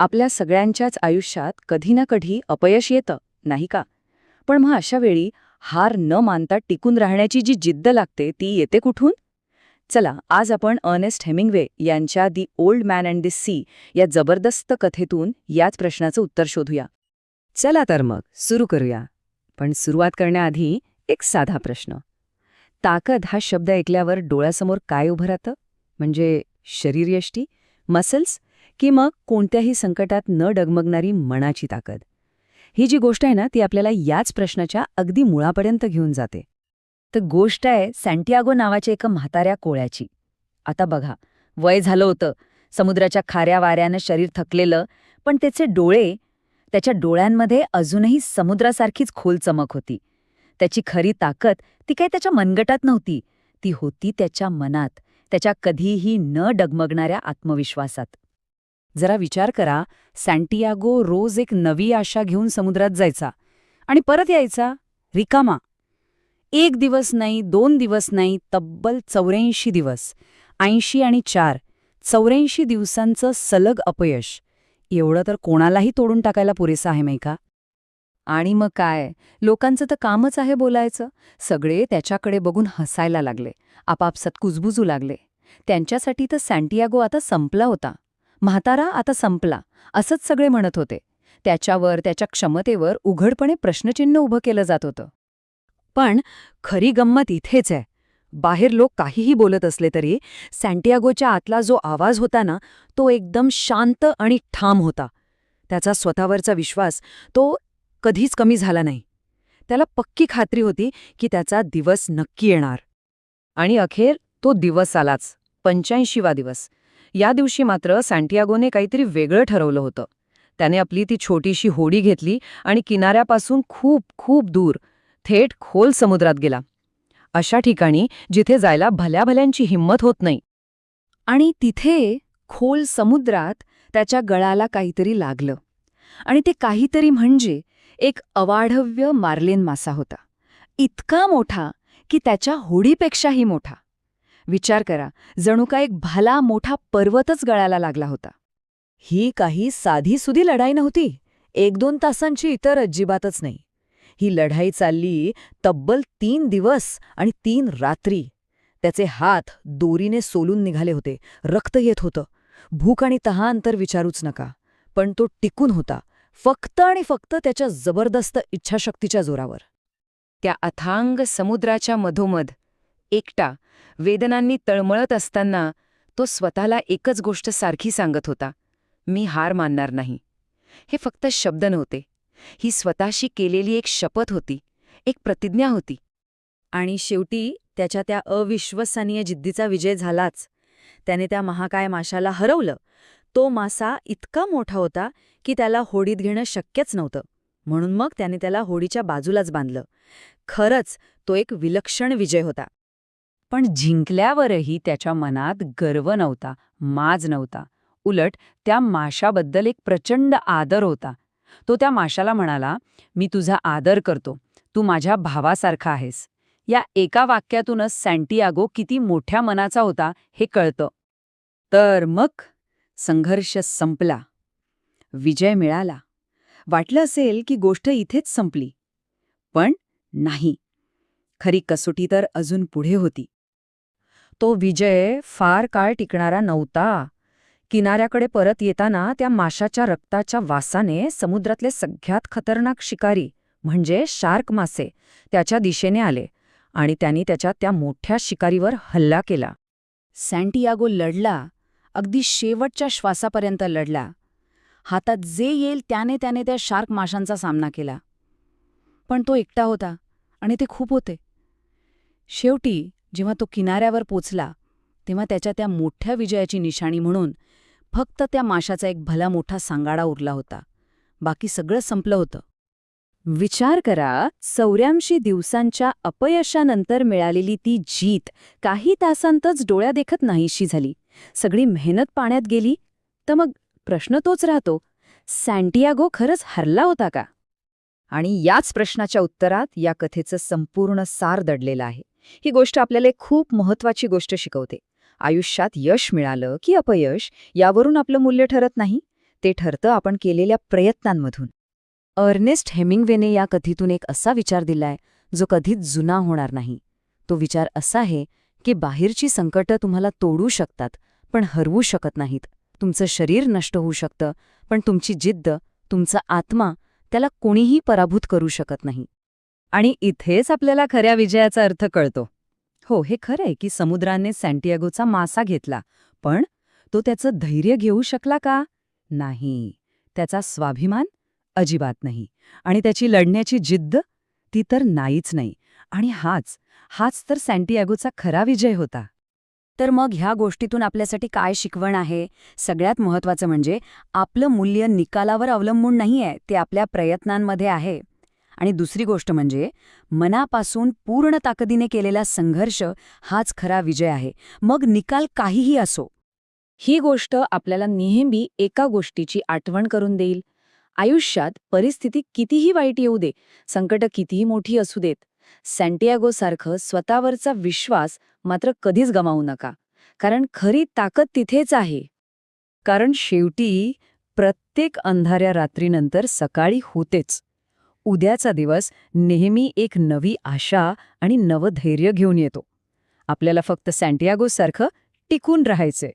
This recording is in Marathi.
आपल्या सगळ्यांच्याच आयुष्यात कधी ना कधी अपयश येतं, नाही का? पण मग अशा वेळी हार न मानता टिकून राहण्याची जी जिद्द लागते ती येते कुठून? चला, आज आपण अर्नेस्ट हेमिंग्वे यांच्या the old man and the sea या जबरदस्त कथेतून याच प्रश्नाचं उत्तर शोधूया. चला तर मग सुरू करूया. पण सुरुवात करण्याआधी एक साधा प्रश्न. ताकद हा शब्द ऐकल्यावर डोळ्यासमोर काय उभं राहतं? म्हणजे शरीरयष्टी, मसल्स, की मग कोणत्याही संकटात न डगमगणारी मनाची ताकद? ही जी गोष्ट आहे ना, ती आपल्याला याच प्रश्नाच्या अगदी मुळापर्यंत घेऊन जाते. तर गोष्ट आहे सँटियागो नावाच्या एका म्हाताऱ्या कोळ्याची. आता बघा, वय झालं होतं, समुद्राच्या खाऱ्या वाऱ्यानं शरीर थकलेलं, पण त्याच्या डोळ्यांमध्ये अजूनही समुद्रासारखीच खोल चमक होती. त्याची खरी ताकद ती काही त्याच्या मनगटात नव्हती, ती होती त्याच्या मनात, त्याच्या कधीही न डगमगणाऱ्या आत्मविश्वासात. जरा विचार करा, सँटियागो रोज एक नवी आशा घेऊन समुद्रात जायचा आणि परत यायचा रिकामा. 1 दिवस नाही, 2 दिवस नाही, तब्बल 84 दिवस. 80 आणि 4, 84 दिवसांचं सलग अपयश. एवढं तर कोणालाही तोडून टाकायला पुरेसं आहे, नाही का? आणि मग काय, लोकांचं तर कामच आहे बोलायचं. सगळे त्याच्याकडे बघून हसायला लागले, आपापसात कुजबुजू लागले. त्यांच्यासाठी तर सँटियागो आता संपला होता. म्हातारा आता संपला, असंच सगळे म्हणत होते. त्याच्यावर, त्याच्या क्षमतेवर उघडपणे प्रश्नचिन्ह उभं केलं जात होतं. पण खरी गंमत इथेच आहे. बाहेर लोक काहीही बोलत असले तरी सँटियागोच्या आतला जो आवाज होता ना, तो एकदम शांत आणि ठाम होता. त्याचा स्वतःवरचा विश्वास तो कधीच कमी झाला नाही. त्याला पक्की खात्री होती की त्याचा दिवस नक्की येणार. आणि अखेर तो दिवस आलाच, 85वा दिवस. या दिवशी मात्र सँटियागोने काहीतरी वेगळं ठरवलं होतं. त्याने आपली ती छोटीशी होडी घेतली आणि किनाऱ्यापासून खूप खूप दूर, थेट खोल समुद्रात गेला. अशा ठिकाणी जिथे जायला भल्याभल्यांची हिंमत होत नाही. आणि तिथे खोल समुद्रात त्याच्या गळाला काहीतरी लागलं. आणि ते काहीतरी म्हणजे एक अवाढव्य मार्लिन मासा होता. इतका मोठा की त्याच्या होडीपेक्षाही मोठा. विचार करा, जणू का एक भला मोठा पर्वतच गळाला लागला होता. ही काही साधीसुधी लढाई नव्हती. 1-2 तासांची इतर अजिबातच नाही. ही लढाई चालली तब्बल 3 दिवस आणि 3 रात्री. त्याचे हात दोरीने सोलून निघाले होते, रक्त येत होतं. भूक आणि तहान तर विचारूच नका. पण तो टिकून होता, फक्त आणि फक्त त्याच्या जबरदस्त इच्छाशक्तीच्या जोरावर. त्या अथांग समुद्राच्या मधोमध एकटा, वेदनांनी तळमळत असताना तो स्वतःला एकच गोष्ट सारखी सांगत होता, मी हार मानणार नाही. हे फक्त शब्द नव्हते, ही स्वतःशी केलेली एक शपथ होती, एक प्रतिज्ञा होती. आणि शेवटी त्याच्या त्या अविश्वसनीय जिद्दीचा विजय झालाच. त्याने त्या महाकाय माशाला हरवलं. तो मासा इतका मोठा होता की त्याला होडीत घेणं शक्यच नव्हतं. म्हणून मग त्याने त्याला होडीच्या बाजूलाच बांधलं. खरंच तो एक विलक्षण विजय होता. पण जिंकल्यावरही त्याच्या मनात गर्व नव्हता, माज नव्हता. उलट त्या माशाबद्दल एक प्रचंड आदर होता. तो त्या माशाला म्हणाला, मी तुझा आदर करतो, तू माझ्या भावासारखा आहेस. या एका वाक्यातूनच सँटियागो किती मोठ्या मनाचा होता हे कळतं. तर मग संघर्ष संपला, विजय मिळाला. वाटलं असेल की गोष्ट इथेच संपली. पण नाही, खरी कसोटी तर अजून पुढे होती. तो विजय फार काळ टिकणारा नव्हता. किनाऱ्याकडे परत येताना त्या माशाच्या रक्ताच्या वासाने समुद्रातले सगळ्यात खतरनाक शिकारी म्हणजे शार्क मासे त्याच्या दिशेने आले आणि त्यांनी त्याच्या त्या मोठ्या शिकारीवर हल्ला केला. सँटियागो लढला, अगदी शेवटच्या श्वासापर्यंत लढला. हातात जे येईल त्याने त्या शार्क माशांचा सामना केला. पण तो एकटा होता आणि ते खूप होते. शेवटी जेव्हा तो किनाऱ्यावर पोचला तेव्हा त्याच्या त्या मोठ्या विजयाची निशाणी म्हणून फक्त त्या माशाचा एक भला मोठा सांगाडा उरला होता. बाकी सगळं संपलं होतं. विचार करा, 84 दिवसांच्या अपयशानंतर मिळालेली ती जीत काही तासांतच डोळ्यादेखत नाहीशी झाली. सगळी मेहनत पाण्यात गेली. तर मग प्रश्न तोच राहतो, सँटियागो खरंच हरला होता का? आणि याच प्रश्नाच्या उत्तरात या कथेचं संपूर्ण सार दडलेलं आहे. ही गोष्ट आपल्याला एक खूप महत्त्वाची गोष्ट शिकवते. आयुष्यात यश मिळालं की अपयश यावरून आपलं मूल्य ठरत नाही, ते ठरतं आपण केलेल्या प्रयत्नांमधून. अर्नेस्ट हेमिंग्वेने या कथेतून एक असा विचार दिलाय जो कधीच जुना होणार नाही. तो विचार असा आहे की बाहेरची संकटं तुम्हाला तोडू शकतात पण हरवू शकत नाहीत. तुमचं शरीर नष्ट होऊ शकतं पण तुमची जिद्द, तुमचा आत्मा त्याला कोणीही पराभूत करू शकत नाही. आणि इथेच आपल्याला खऱ्या विजयाचा अर्थ कळतो. हो, हे खरं आहे की समुद्राने सँटियागोचा मासा घेतला, पण तो त्याचं धैर्य घेऊ शकला का? नाही. त्याचा स्वाभिमान? अजिबात नाही. आणि त्याची लढण्याची जिद्द? ती तर नाहीच नाही. आणि हाच तर सँटियागोचा खरा विजय होता. तर मग ह्या गोष्टीतून आपल्यासाठी काय शिकवण आहे? सगळ्यात महत्त्वाचं म्हणजे आपलं मूल्य निकालावर अवलंबून नाहीये, ते आपल्या प्रयत्नांमध्ये आहे. आणि दुसरी गोष्ट म्हणजे मनापासून पूर्ण ताकदीने केलेला संघर्ष हाच खरा विजय आहे, मग निकाल काहीही असो. ही गोष्ट आपल्याला नेहमी एका गोष्टीची आठवण करून देईल. आयुष्यात परिस्थिती कितीही वाईट येऊ दे, संकटं कितीही मोठी असू देत, सँटियागोसारखं स्वतःवरचा विश्वास मात्र कधीच गमावू नका. कारण खरी ताकद तिथेच आहे. कारण शेवटी प्रत्येक अंधाऱ्या रात्रीनंतर सकाळी होतेच. उद्याचा दिवस नेहमी एक नवी आशा आणि नवं धैर्य घेऊन येतो. आपल्याला फक्त सँटियागोसारखं टिकून राहायचंय.